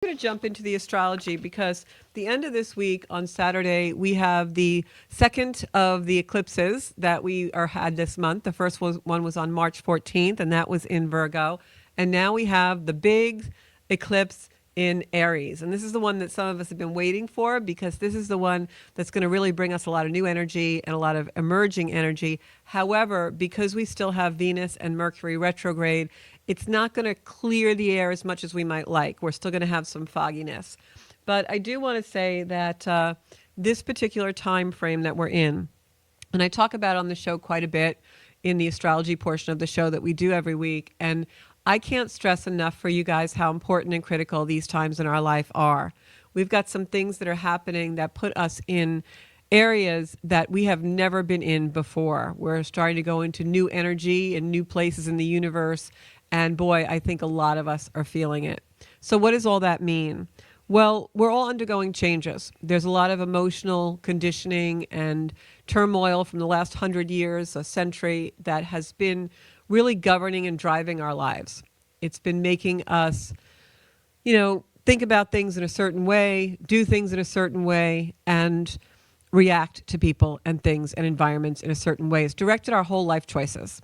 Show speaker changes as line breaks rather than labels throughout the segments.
going to jump into the astrology because the end of this week on Saturday, we have the second of the eclipses that we had this month. The first one was on March 14th, and that was in Virgo. And now we have the big eclipse in Aries. And this is the one that some of us have been waiting for because this is the one that's going to really bring us a lot of new energy and a lot of emerging energy. However, because we still have Venus and Mercury retrograde, it's not going to clear the air as much as we might like. We're still going to have some fogginess. But I do want to say that this particular time frame that we're in, and I talk about on the show quite a bit in the astrology portion of the show that we do every week, and I can't stress enough for you guys how important and critical these times in our life are. We've got some things that are happening that put us in areas that we have never been in before. We're starting to go into new energy and new places in the universe. And boy, I think a lot of us are feeling it. So what does all that mean? Well, we're all undergoing changes. There's a lot of emotional conditioning and turmoil from the last 100 years, a century, that has been really governing and driving our lives. It's been making us, think about things in a certain way, do things in a certain way, and react to people and things and environments in a certain way. It's directed our whole life choices.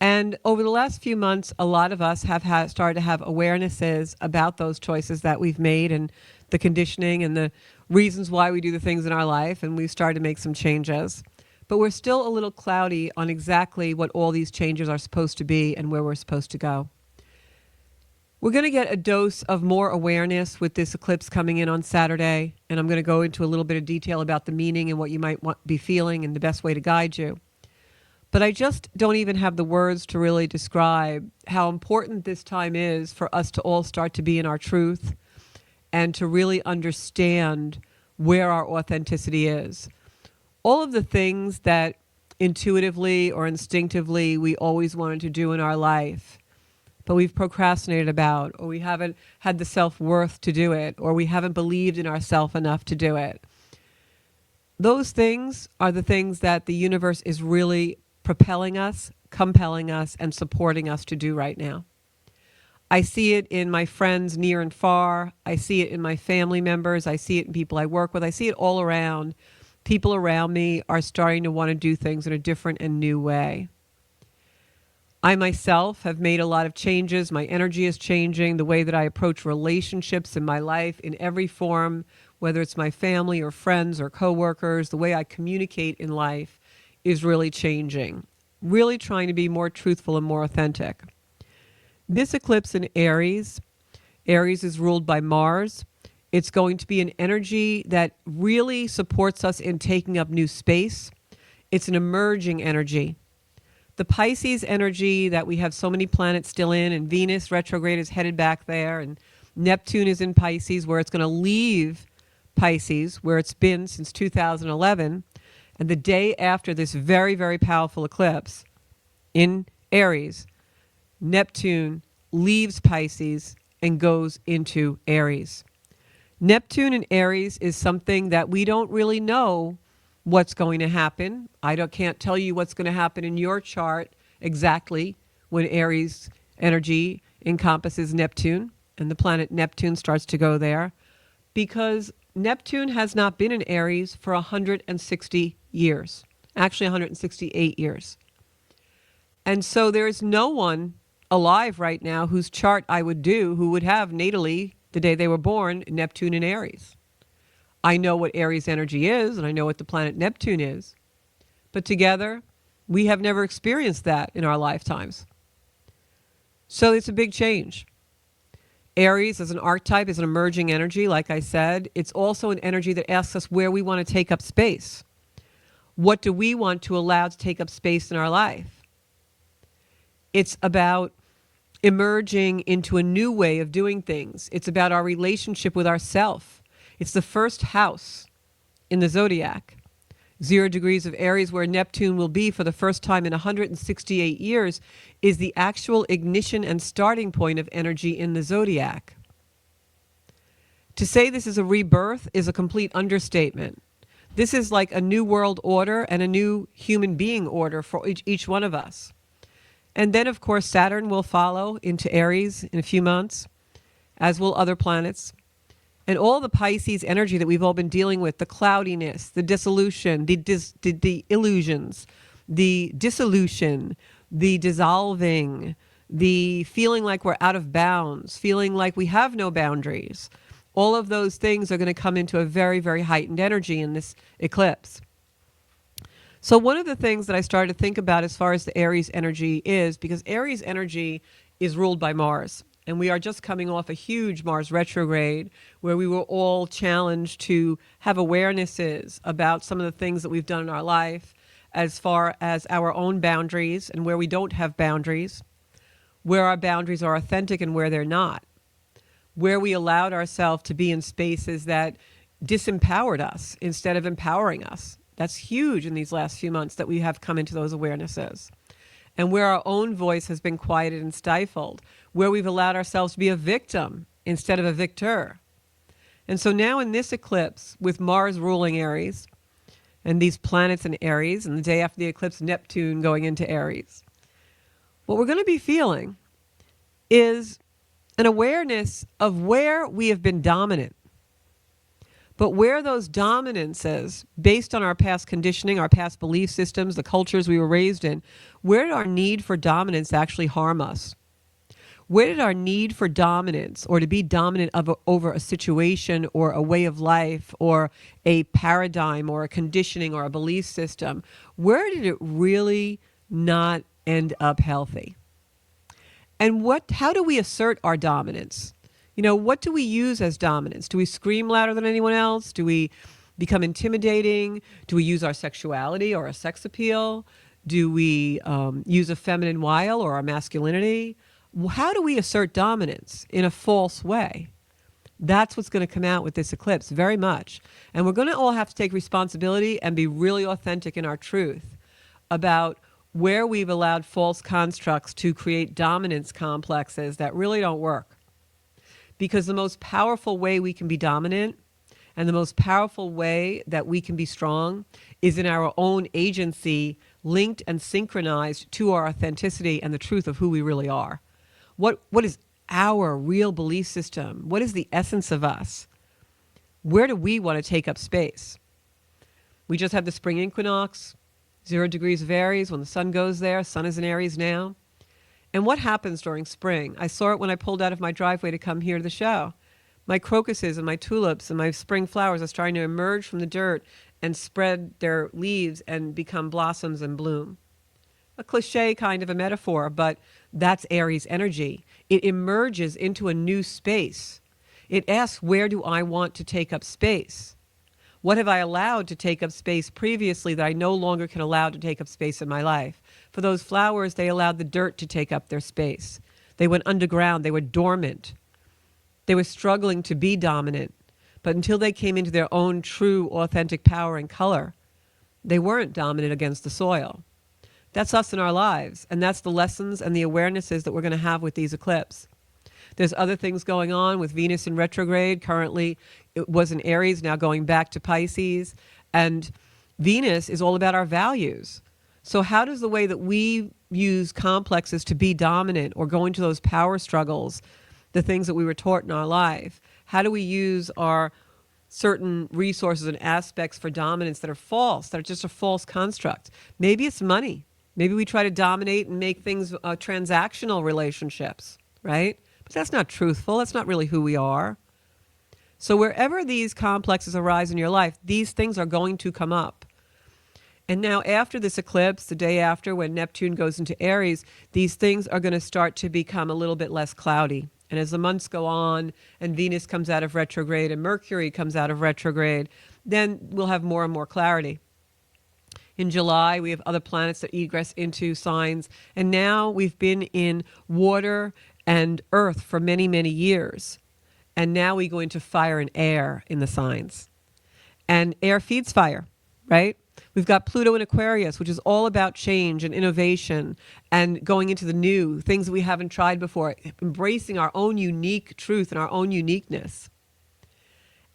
And over the last few months, a lot of us have started to have awarenesses about those choices that we've made and the conditioning and the reasons why we do the things in our life, and we've started to make some changes. But we're still a little cloudy on exactly what all these changes are supposed to be and where we're supposed to go. We're going to get a dose of more awareness with this eclipse coming in on Saturday, and I'm going to go into a little bit of detail about the meaning and what you might be feeling and the best way to guide you. But I just don't even have the words to really describe how important this time is for us to all start to be in our truth and to really understand where our authenticity is. All of the things that intuitively or instinctively we always wanted to do in our life, but we've procrastinated about, or we haven't had the self-worth to do it, or we haven't believed in ourselves enough to do it. Those things are the things that the universe is really propelling us, compelling us, and supporting us to do right now. I see it in my friends near and far. I see it in my family members. I see it in people I work with. I see it all around. People around me are starting to want to do things in a different and new way. I myself have made a lot of changes. My energy is changing. The way that I approach relationships in my life in every form, whether it's my family or friends or coworkers, the way I communicate in life is really changing. Really trying to be more truthful and more authentic. This eclipse in Aries is ruled by Mars. It's going to be an energy that really supports us in taking up new space. It's an emerging energy. The Pisces energy that we have so many planets still in, and Venus retrograde is headed back there, and Neptune is in Pisces, where it's going to leave Pisces, where it's been since 2011. And the day after this very, very powerful eclipse in Aries, Neptune leaves Pisces and goes into Aries. Neptune in Aries is something that we don't really know what's going to happen. Can't tell you what's going to happen in your chart exactly when Aries energy encompasses Neptune and the planet Neptune starts to go there, because Neptune has not been in Aries for 160 years, actually 168 years. And so there is no one alive right now whose chart I would do who would have natally, the day they were born, Neptune in Aries. I know what Aries energy is, and I know what the planet Neptune is. But together, we have never experienced that in our lifetimes. So it's a big change. Aries as an archetype is an emerging energy, like I said. It's also an energy that asks us where we want to take up space. What do we want to allow to take up space in our life? It's about emerging into a new way of doing things. It's about our relationship with ourself. It's the first house in the zodiac. 0 degrees of Aries, where Neptune will be for the first time in 168 years, is the actual ignition and starting point of energy in the zodiac. To say this is a rebirth is a complete understatement. This is like a new world order and a new human being order for each one of us. And then, of course, Saturn will follow into Aries in a few months, as will other planets. And all the Pisces energy that we've all been dealing with, the cloudiness, the dissolution, the illusions, the dissolution, the dissolving, the feeling like we're out of bounds, feeling like we have no boundaries. All of those things are going to come into a very, very heightened energy in this eclipse. So one of the things that I started to think about as far as the Aries energy is, because Aries energy is ruled by Mars. And we are just coming off a huge Mars retrograde where we were all challenged to have awarenesses about some of the things that we've done in our life as far as our own boundaries and where we don't have boundaries, where our boundaries are authentic and where they're not, where we allowed ourselves to be in spaces that disempowered us instead of empowering us. That's huge in these last few months that we have come into those awarenesses. And where our own voice has been quieted and stifled, where we've allowed ourselves to be a victim instead of a victor. And so now in this eclipse, with Mars ruling Aries, and these planets in Aries, and the day after the eclipse, Neptune going into Aries, what we're going to be feeling is an awareness of where we have been dominant. But where those dominances, based on our past conditioning, our past belief systems, the cultures we were raised in, where did our need for dominance actually harm us? Where did our need for dominance, or to be dominant over a situation or a way of life or a paradigm or a conditioning or a belief system, where did it really not end up healthy? And how do we assert our dominance? You know, what do we use as dominance? Do we scream louder than anyone else? Do we become intimidating? Do we use our sexuality or our sex appeal? Do we use a feminine wile or our masculinity? How do we assert dominance in a false way? That's what's going to come out with this eclipse, very much. And we're going to all have to take responsibility and be really authentic in our truth about where we've allowed false constructs to create dominance complexes that really don't work. Because the most powerful way we can be dominant and the most powerful way that we can be strong is in our own agency, linked and synchronized to our authenticity and the truth of who we really are. What is our real belief system? What is the essence of us? Where do we want to take up space? We just had the spring equinox, 0 degrees of Aries. When the sun goes there, sun is in Aries now. And what happens during spring? I saw it when I pulled out of my driveway to come here to the show. My crocuses and my tulips and my spring flowers are starting to emerge from the dirt and spread their leaves and become blossoms and bloom. A cliche kind of a metaphor, but that's Aries energy. It emerges into a new space. It asks, where do I want to take up space? What have I allowed to take up space previously that I no longer can allow to take up space in my life? For those flowers, they allowed the dirt to take up their space. They went underground. They were dormant. They were struggling to be dominant. But until they came into their own true, authentic power and color, they weren't dominant against the soil. That's us in our lives. And that's the lessons and the awarenesses that we're going to have with these eclipses. There's other things going on with Venus in retrograde. Currently, it was in Aries, now going back to Pisces. And Venus is all about our values. So how does the way that we use complexes to be dominant or go into those power struggles, the things that we were taught in our life, how do we use our certain resources and aspects for dominance that are false, that are just a false construct? Maybe it's money. Maybe we try to dominate and make things transactional relationships, right? But that's not truthful. That's not really who we are. So wherever these complexes arise in your life, these things are going to come up. And now after this eclipse, the day after, when Neptune goes into Aries, these things are going to start to become a little bit less cloudy. And as the months go on and Venus comes out of retrograde and Mercury comes out of retrograde, then we'll have more and more clarity. In July, we have other planets that egress into signs. And now we've been in water and earth for many, many years. And now we go into fire and air in the signs. And air feeds fire, right? We've got Pluto in Aquarius, which is all about change and innovation and going into the new, things that we haven't tried before, embracing our own unique truth and our own uniqueness.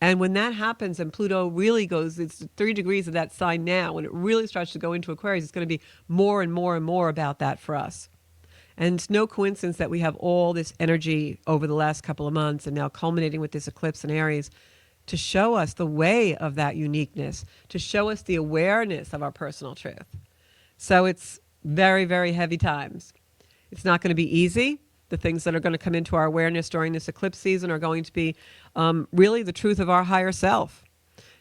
And when that happens and Pluto really goes, it's 3 degrees of that sign now, when it really starts to go into Aquarius, it's going to be more and more and more about that for us. And it's no coincidence that we have all this energy over the last couple of months and now culminating with this eclipse in Aries to show us the way of that uniqueness, to show us the awareness of our personal truth. So it's very, very heavy times. It's not going to be easy. The things that are going to come into our awareness during this eclipse season are going to be really the truth of our higher self.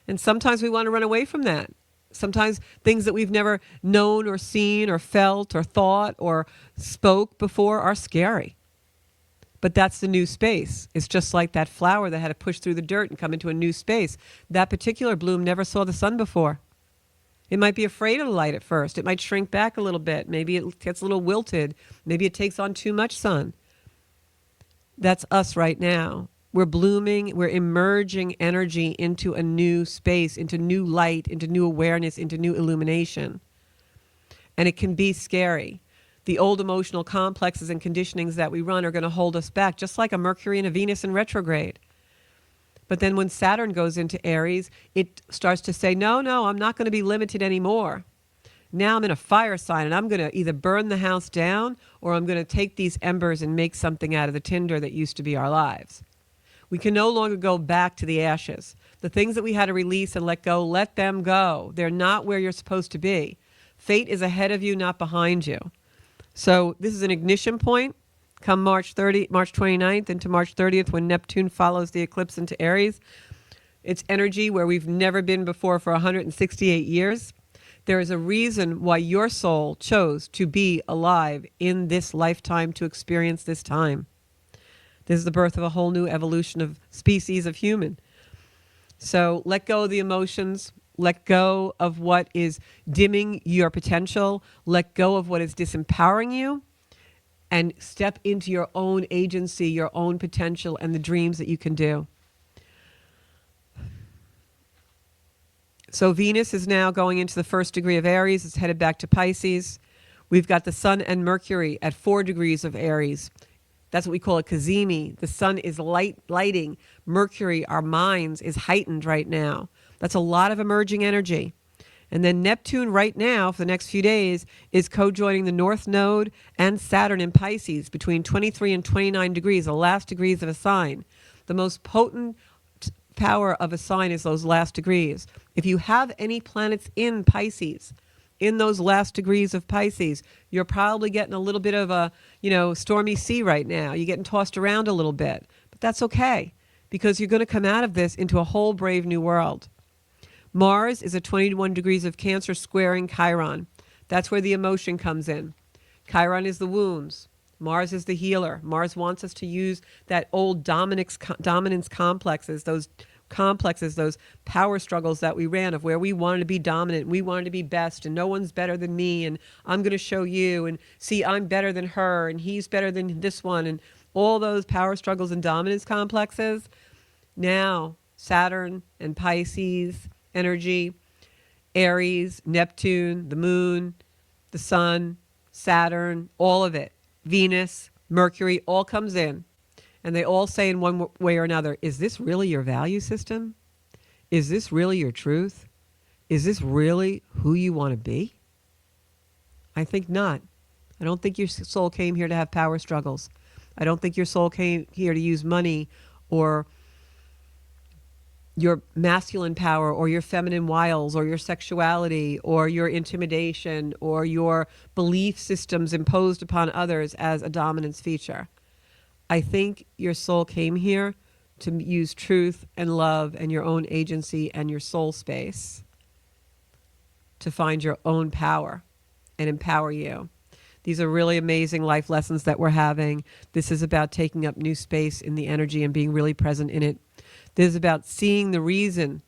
And sometimes we want to run away from that. Sometimes things that we've never known or seen or felt or thought or spoke before are scary. But that's the new space. It's just like that flower that had to push through the dirt and come into a new space. That particular bloom never saw the sun before. It might be afraid of the light at first. It might shrink back a little bit. Maybe it gets a little wilted. Maybe it takes on too much sun. That's us right now. We're blooming, we're emerging energy into a new space, into new light, into new awareness, into new illumination. And it can be scary. The old emotional complexes and conditionings that we run are going to hold us back, just like a Mercury and a Venus in retrograde. But then when Saturn goes into Aries, it starts to say, no, I'm not going to be limited anymore. Now I'm in a fire sign, and I'm going to either burn the house down or I'm going to take these embers and make something out of the tinder that used to be our lives. We can no longer go back to the ashes. The things that we had to release and let go, let them go. They're not where you're supposed to be. Fate is ahead of you, not behind you. So this is an ignition point. Come March 29th into March 30th, when Neptune follows the eclipse into Aries. It's energy where we've never been before for 168 years. There is a reason why your soul chose to be alive in this lifetime to experience this time. This is the birth of a whole new evolution of species of human. So let go of the emotions. Let go of what is dimming your potential. Let go of what is disempowering you. And step into your own agency, your own potential, and the dreams that you can do. So Venus is now going into the 1st degree of Aries. It's headed back to Pisces. We've got the Sun and Mercury at 4 degrees of Aries. That's what we call a cazimi. The sun is lighting. Mercury, our minds, is heightened right now. That's a lot of emerging energy. And then Neptune right now, for the next few days, is co-joining the North Node and Saturn in Pisces between 23 and 29 degrees, the last degrees of a sign. The most potent power of a sign is those last degrees. If you have any planets in Pisces, in those last degrees of Pisces, you're probably getting a little bit of a, stormy sea right now. You're getting tossed around a little bit. But that's okay, because you're going to come out of this into a whole brave new world. Mars is at 21 degrees of Cancer squaring Chiron. That's where the emotion comes in. Chiron is the wounds. Mars is the healer. Mars wants us to use that old dominance complexes, those power struggles that we ran of where we wanted to be dominant, we wanted to be best, and no one's better than me, and I'm going to show you, and see, I'm better than her, and he's better than this one, and all those power struggles and dominance complexes. Now, Saturn and Pisces energy, Aries, Neptune, the moon, the sun, Saturn, all of it, Venus, Mercury, all comes in. And they all say in one way or another, is this really your value system? Is this really your truth? Is this really who you want to be? I think not. I don't think your soul came here to have power struggles. I don't think your soul came here to use money or your masculine power or your feminine wiles or your sexuality or your intimidation or your belief systems imposed upon others as a dominance feature. I think your soul came here to use truth and love and your own agency and your soul space to find your own power and empower you. These are really amazing life lessons that we're having. This is about taking up new space in the energy and being really present in it. This is about seeing the reason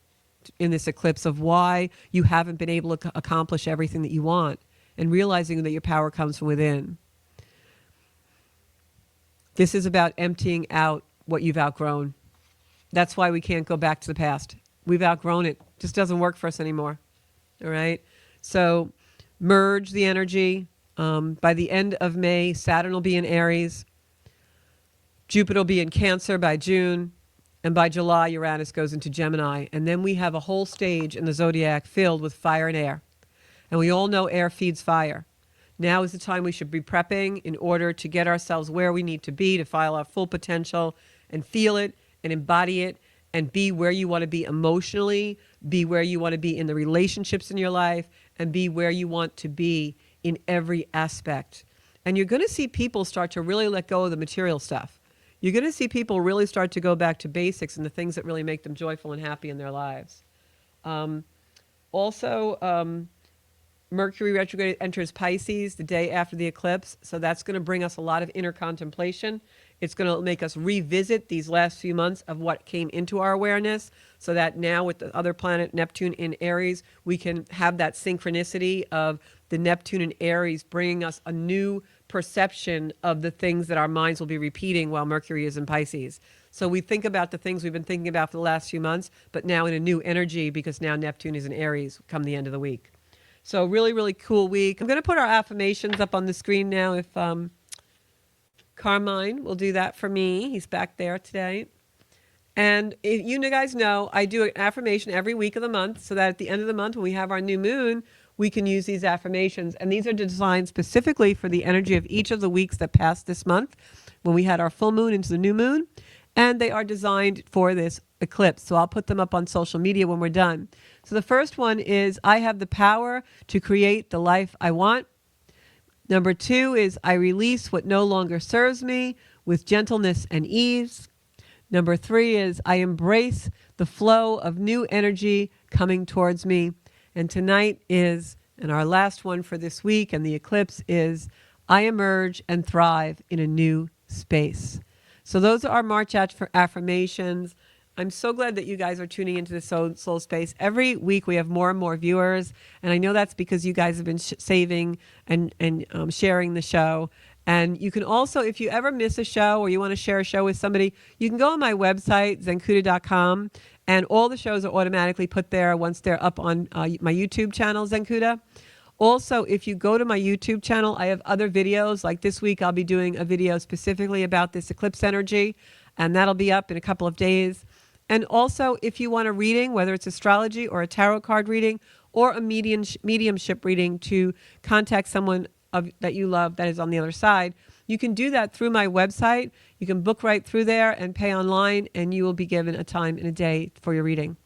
in this eclipse of why you haven't been able to accomplish everything that you want and realizing that your power comes from within. This is about emptying out what you've outgrown. That's why we can't go back to the past. We've outgrown it. It just doesn't work for us anymore. All right? So merge the energy. By the end of May, Saturn will be in Aries. Jupiter will be in Cancer by June. And by July, Uranus goes into Gemini. And then we have a whole stage in the zodiac filled with fire and air. And we all know air feeds fire. Now is the time we should be prepping in order to get ourselves where we need to be to file our full potential and feel it and embody it and be where you want to be emotionally, be where you want to be in the relationships in your life, and be where you want to be in every aspect. And you're going to see people start to really let go of the material stuff. You're going to see people really start to go back to basics and the things that really make them joyful and happy in their lives. Also, Mercury retrograde enters Pisces the day after the eclipse, so that's going to bring us a lot of inner contemplation. It's going to make us revisit these last few months of what came into our awareness, so that now with the other planet, Neptune in Aries, we can have that synchronicity of the Neptune in Aries bringing us a new perception of the things that our minds will be repeating while Mercury is in Pisces. So we think about the things we've been thinking about for the last few months, but now in a new energy because now Neptune is in Aries come the end of the week. So really, really cool week. I'm going to put our affirmations up on the screen now if Carmine will do that for me. He's back there today. And if you guys know, I do an affirmation every week of the month so that at the end of the month when we have our new moon, we can use these affirmations. And these are designed specifically for the energy of each of the weeks that passed this month when we had our full moon into the new moon. And they are designed for this eclipse. So I'll put them up on social media when we're done. So the first one is, I have the power to create the life I want. Number 2 is, I release what no longer serves me with gentleness and ease. Number 3 is, I embrace the flow of new energy coming towards me. And tonight is, and our last one for this week and the eclipse is, I emerge and thrive in a new space. So those are our March affirmations. I'm so glad that you guys are tuning into the soul space. Every week we have more and more viewers, and I know that's because you guys have been saving and sharing the show. And you can also, if you ever miss a show or you want to share a show with somebody, you can go on my website, zenkuda.com, and all the shows are automatically put there once they're up on my YouTube channel, Zenkuda. Also, if you go to my YouTube channel, I have other videos. Like this week, I'll be doing a video specifically about this eclipse energy, and that'll be up in a couple of days. And also, if you want a reading, whether it's astrology or a tarot card reading or a mediumship reading to contact someone that you love that is on the other side, you can do that through my website. You can book right through there and pay online, and you will be given a time and a day for your reading.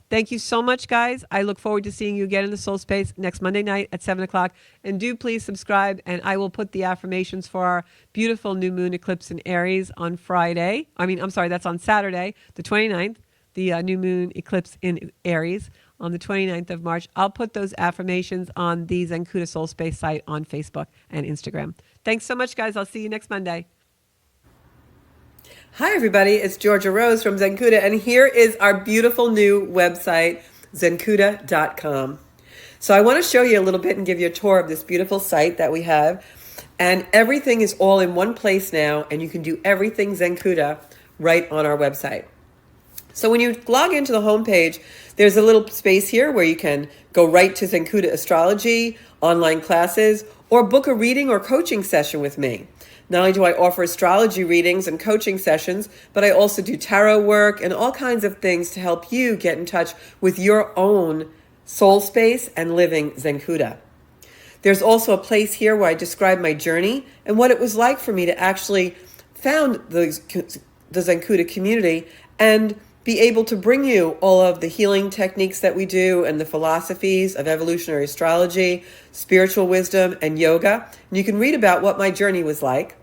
Thank you so much, guys. I look forward to seeing you again in the Soul Space next Monday night at 7 o'clock. And do please subscribe, and I will put the affirmations for our beautiful new moon eclipse in Aries on Friday. That's on Saturday, the 29th, the new moon eclipse in Aries on the 29th of March. I'll put those affirmations on the Zenkuda Soul Space site on Facebook and Instagram. Thanks so much, guys. I'll see you next Monday. Hi, everybody. It's Georgia Rose from Zenkuda, and here is our beautiful new website, zenkuda.com. So I want to show you a little bit and give you a tour of this beautiful site that we have. And everything is all in one place now, and you can do everything Zenkuda right on our website. So when you log into the homepage, there's a little space here where you can go right to Zenkuda Astrology, online classes, or book a reading or coaching session with me. Not only do I offer astrology readings and coaching sessions, but I also do tarot work and all kinds of things to help you get in touch with your own soul space and living Zenkuda. There's also a place here where I describe my journey and what it was like for me to actually found the Zenkuda community and be able to bring you all of the healing techniques that we do and the philosophies of evolutionary astrology, spiritual wisdom, and yoga. And you can read about what my journey was like.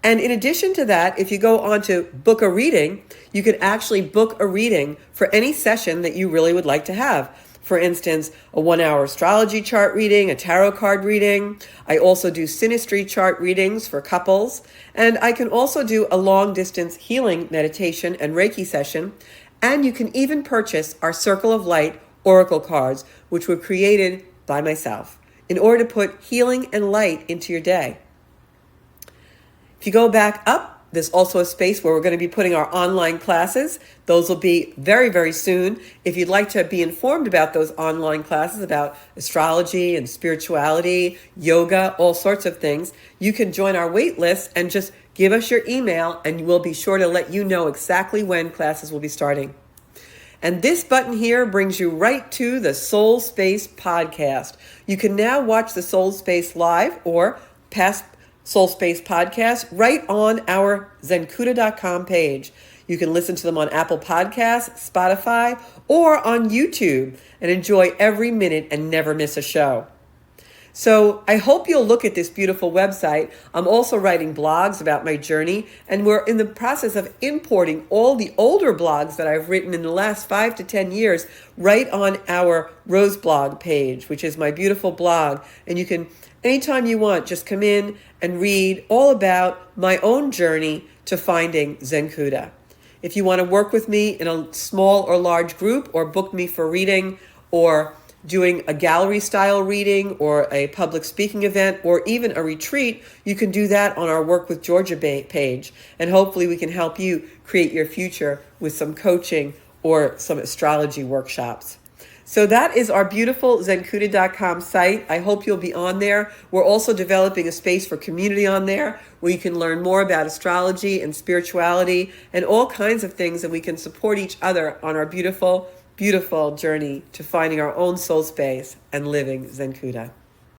And in addition to that, if you go on to book a reading, you can actually book a reading for any session that you really would like to have. For instance, a 1-hour astrology chart reading, a tarot card reading. I also do synastry chart readings for couples. And I can also do a long distance healing meditation and Reiki session. And you can even purchase our Circle of Light Oracle cards, which were created by myself in order to put healing and light into your day. If you go back up, there's also a space where we're going to be putting our online classes. Those will be very, very soon. If you'd like to be informed about those online classes, about astrology and spirituality, yoga, all sorts of things, you can join our wait list and just give us your email, and we'll be sure to let you know exactly when classes will be starting. And this button here brings you right to the Soul Space podcast. You can now watch the Soul Space live or past Soul Space podcasts right on our zencuda.com page. You can listen to them on Apple Podcasts, Spotify, or on YouTube and enjoy every minute and never miss a show. So I hope you'll look at this beautiful website. I'm also writing blogs about my journey, and we're in the process of importing all the older blogs that I've written in the last 5 to 10 years right on our Rose blog page, which is my beautiful blog. And you can, anytime you want, just come in and read all about my own journey to finding Zencuda. If you want to work with me in a small or large group, or book me for reading, or doing a gallery style reading, or a public speaking event, or even a retreat, you can do that on our Work with Georgia page. And hopefully we can help you create your future with some coaching or some astrology workshops. So that is our beautiful zencuda.com site. I hope you'll be on there. We're also developing a space for community on there where you can learn more about astrology and spirituality and all kinds of things, and we can support each other on our beautiful journey to finding our own soul space and living Zencuda.